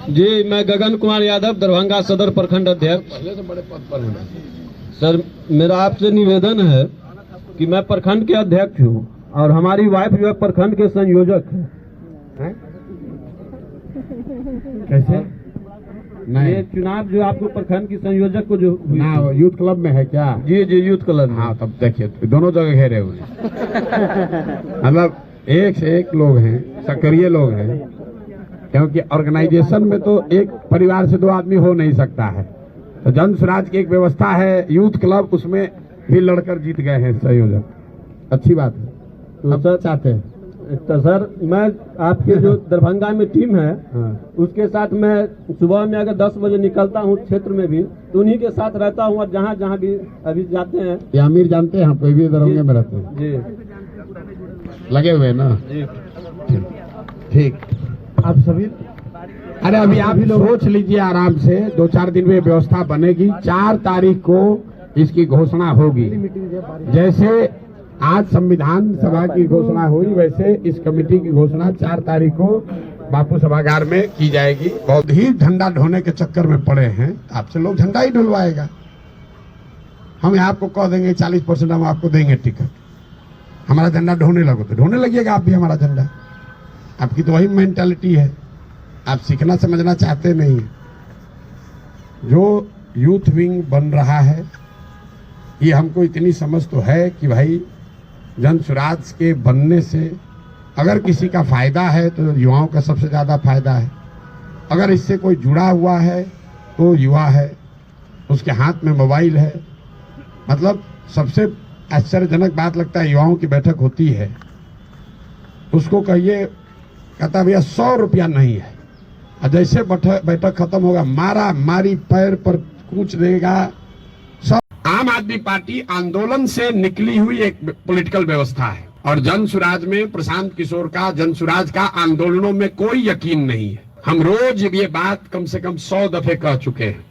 जी, मैं गगन कुमार यादव, दरभंगा सदर प्रखंड अध्यक्ष। पहले से बड़े पद पर हैं सर, मेरा आपसे निवेदन है कि मैं प्रखंड के अध्यक्ष हूँ और हमारी वाइफ जो है प्रखंड के संयोजक है। कैसे? ये चुनाव जो आपको प्रखंड की संयोजक को जो हुई ना, वो यूथ क्लब में है क्या? जी जी, यूथ क्लब में। हाँ, तब देखिए दोनों जगह घेरे हुए मतलब एक से एक लोग हैं, सक्रिय लोग हैं, क्योंकि ऑर्गेनाइजेशन में तो एक परिवार से 2 आदमी हो नहीं सकता है। तो जन स्वराज की एक व्यवस्था है, यूथ क्लब, उसमें भी लड़कर जीत गए हैं संयोजक। अच्छी बात है। तो सर चाहते हैं तो सर, मैं आपके जो दरभंगा में टीम है उसके साथ मैं सुबह में अगर 10 बजे निकलता हूँ क्षेत्र में भी, तो उन्हीं के साथ रहता हूँ और जहाँ जहाँ भी अभी जाते हैं। ये आमिर जानते हैं, कोई भी दरभंगा में रहते हैं जी, लगे हुए ना जी। ठीक। आप सभी अरे अभी आप ही लोग सोच लीजिए आराम से, 2-4 दिन में व्यवस्था बनेगी। 4 तारीख को इसकी घोषणा होगी। जैसे आज संविधान सभा की घोषणा हुई, वैसे इस कमेटी की घोषणा 4 तारीख को बापू सभागार में की जाएगी। बहुत ही झंडा ढोने के चक्कर में पड़े हैं, आपसे लोग झंडा ही ढुलवाएगा। हम आपको कह देंगे 40% हम आपको देंगे टिकट, हमारा झंडा ढोने लगो तो ढोने लगिएगा आप भी हमारा झंडा। आपकी तो वही मेंटालिटी है, आप सीखना समझना चाहते नहीं। जो यूथ विंग बन रहा है, ये हमको इतनी समझ तो है कि भाई जन स्वराज के बनने से अगर किसी का फायदा है तो युवाओं का सबसे ज्यादा फायदा है। अगर इससे कोई जुड़ा हुआ है तो युवा है, उसके हाथ में मोबाइल है। मतलब सबसे आश्चर्यजनक बात लगता है, युवाओं की बैठक होती है, उसको कहिए, कहता भैया 100 रुपया नहीं है, और जैसे बैठक खत्म होगा मारा मारी पैर पर कूच देगा। आम आदमी पार्टी आंदोलन से निकली हुई एक पॉलिटिकल व्यवस्था है, और जन स्वराज में प्रशांत किशोर का, जन स्वराज का आंदोलनों में कोई यकीन नहीं है। हम रोज ये बात कम से कम 100 दफे कह चुके हैं।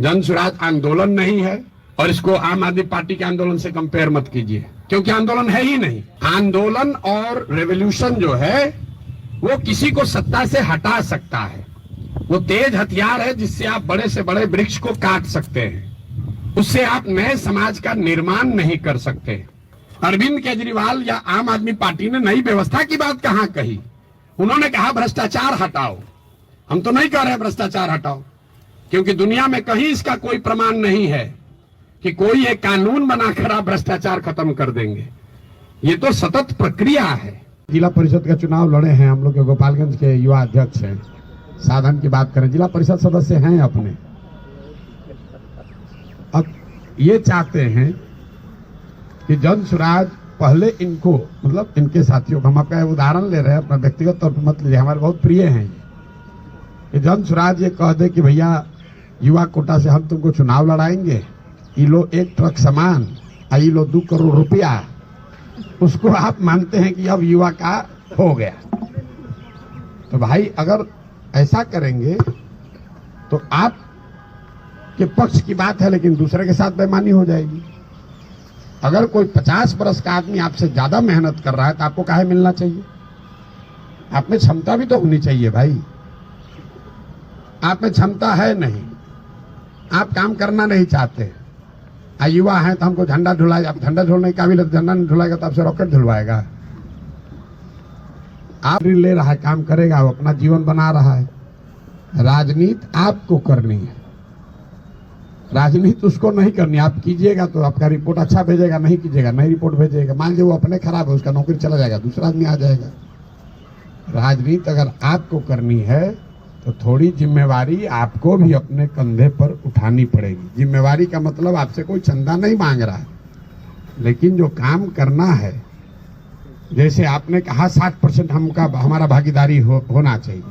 जन स्वराज आंदोलन नहीं है, और इसको आम आदमी पार्टी के आंदोलन से कंपेयर मत कीजिए, क्योंकि आंदोलन है ही नहीं। आंदोलन और रेवोल्यूशन जो है वो किसी को सत्ता से हटा सकता है। वो तेज हथियार है जिससे आप बड़े से बड़े वृक्ष को काट सकते हैं, उससे आप नए समाज का निर्माण नहीं कर सकते। अरविंद केजरीवाल या आम आदमी पार्टी ने नई व्यवस्था की बात कहां कही? उन्होंने कहा भ्रष्टाचार हटाओ। हम तो नहीं कह रहे भ्रष्टाचार हटाओ, क्योंकि दुनिया में कहीं इसका कोई प्रमाण नहीं है कि कोई एक कानून बनाकर आप भ्रष्टाचार खत्म कर देंगे। ये तो सतत प्रक्रिया है। जिला परिषद का चुनाव लड़े हैं हम लोग के, गोपालगंज के युवा अध्यक्ष हैं। साधन की बात करें, जिला परिषद सदस्य हैं अपने। अब ये चाहते हैं कि जन स्वराज पहले इनको, मतलब इनके साथियों को, हम आपका उदाहरण ले रहे हैं, अपना व्यक्तिगत तौर पर मत लीजिए, हमारे बहुत प्रिय हैं ये, कि जन स्वराज ये कह दे कि भैया युवा कोटा से हम तुमको चुनाव लड़ाएंगे, ये लो 1 ट्रक सामान, ये लो 2 करोड़ रुपया, उसको आप मानते हैं कि अब युवा का हो गया। तो भाई अगर ऐसा करेंगे तो आप के पक्ष की बात है, लेकिन दूसरे के साथ बेईमानी हो जाएगी। अगर कोई 50 बरस का आदमी आपसे ज्यादा मेहनत कर रहा है तो आपको काहे मिलना चाहिए? आप में क्षमता भी तो होनी चाहिए भाई। आप में क्षमता है नहीं, आप काम करना नहीं चाहते। युवा है तो हमको झंडा ढुलाए, आप झंडा ढुलाने के काबिल, झंडा नहीं ढुलाएगा तो आपसे रॉकेट ढुलवाएगा। आप ले रहा है, काम करेगा, वो अपना जीवन बना रहा है। राजनीति आपको करनी है, राजनीति उसको नहीं करनी। आप कीजिएगा तो आपका रिपोर्ट अच्छा भेजेगा, नहीं कीजिएगा नई रिपोर्ट भेजेगा। मान लीजिए वो अपने खराब है, उसका नौकरी चला जाएगा, दूसरा आदमी आ जाएगा। राजनीति अगर आपको करनी है तो थोड़ी जिम्मेवारी आपको भी अपने कंधे पर उठानी पड़ेगी। जिम्मेवारी का मतलब आपसे कोई चंदा नहीं मांग रहा है, लेकिन जो काम करना है, जैसे आपने कहा 60% हमारा भागीदारी होना चाहिए।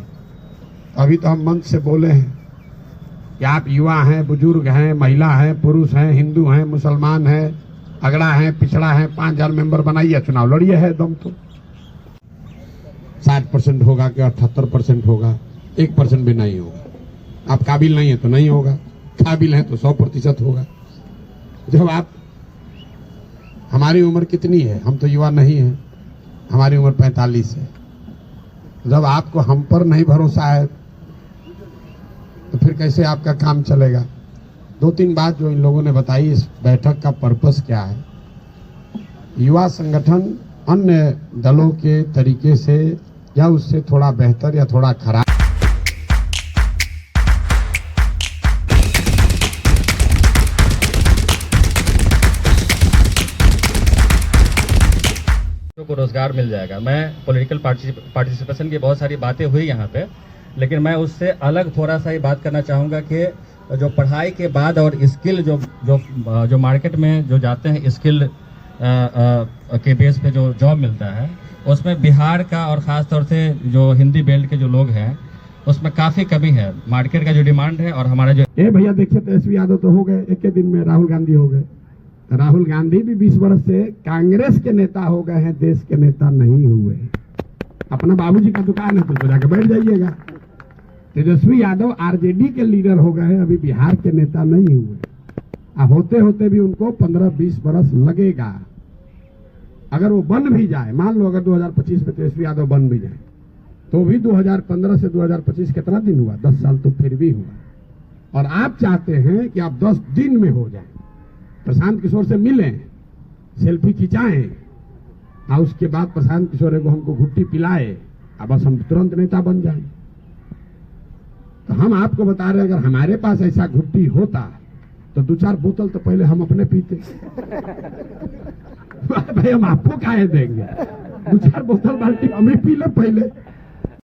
अभी तो हम मंच से बोले हैं कि आप युवा हैं, बुजुर्ग हैं, महिला हैं, पुरुष हैं, हिंदू हैं, मुसलमान हैं, अगड़ा हैं, पिछड़ा हैं, 5000 मेंबर बनाइए, चुनाव लड़िए है दम तो। 60% होगा कि 78% होगा, 1% भी नहीं होगा। आप काबिल नहीं है तो नहीं होगा, काबिल हैं तो 100% होगा। जब आप, हमारी उम्र कितनी है, हम तो युवा नहीं हैं, हमारी उम्र 45 है। जब आपको हम पर नहीं भरोसा है तो फिर कैसे आपका काम चलेगा? 2-3 बात जो इन लोगों ने बताई, इस बैठक का पर्पस क्या है। युवा संगठन अन्य दलों के तरीके से या उससे थोड़ा बेहतर या थोड़ा खराब को रोजगार मिल जाएगा। मैं पॉलिटिकल पार्टिसिपेशन की बहुत सारी बातें हुई यहाँ पे, लेकिन मैं उससे अलग थोड़ा सा ही बात करना चाहूँगा कि जो पढ़ाई के बाद और स्किल जो मार्केट में जो जाते हैं, स्किल के बेस पे जो जॉब मिलता है, उसमें बिहार का और ख़ास तौर से जो हिंदी बेल्ट के जो लोग हैं उसमें काफ़ी कमी है। मार्केट का जो डिमांड है और हमारा जो भैया देखिए, तेजस्वी यादव तो हो गए, एक के दिन में राहुल गांधी हो गए। राहुल गांधी भी 20 वर्ष से कांग्रेस के नेता हो गए हैं, देश के नेता नहीं हुए। अपना बाबूजी का दुकान है तो जाके बैठ जाइएगा। तेजस्वी यादव आरजेडी के लीडर हो गए हैं, अभी बिहार के नेता नहीं हुए। होते होते भी उनको 15-20 वर्ष लगेगा। अगर वो बन भी जाए, मान लो अगर 2025 में तेजस्वी यादव बन भी जाए, तो भी 2015 से 2025 कितना दिन हुआ? 10 साल तो फिर भी हुआ। और आप चाहते हैं कि आप 10 दिन में हो जाए, प्रशांत किशोर से मिलें, सेल्फी खिंचाएं, और उसके बाद प्रशांत किशोर को हमको घुट्टी पिलाए, अब बस हम तुरंत नेता बन जाएं। तो हम आपको बता रहे हैं, अगर हमारे पास ऐसा घुट्टी होता तो 2-4 बोतल तो पहले हम अपने पीते। भाई हम आपको काहे देंगे? 2-4 बोतल बाल्टी हमें पी ले पहले।